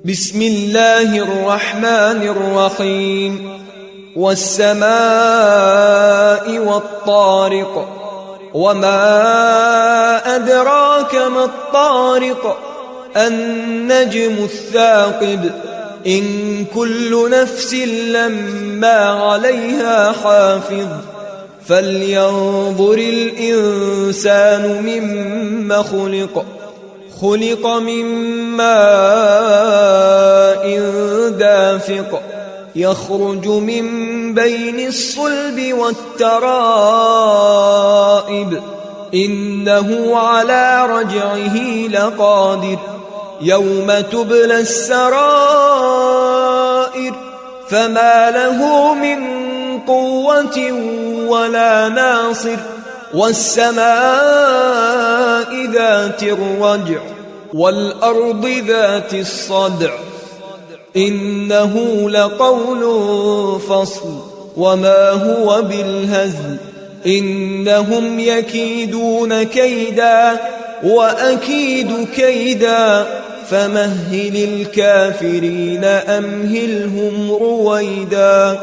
بسم الله الرحمن الرحيم والسماء والطارق وما أدراك ما الطارق النجم الثاقب إن كل نفس لما عليها حافظ فلينظر الإنسان مما خلق من ماء دافق يخرج من بين الصلب والترائب إنه على رجعه لقادر يوم تبلى السرائر فما له من قوة ولا ناصر والسماء ذات الرجع والأرض ذات الصدع إنه لقول فصل وما هو بالهزل إنهم يكيدون كيدا وأكيد كيدا فمهل الكافرين أمهلهم رويدا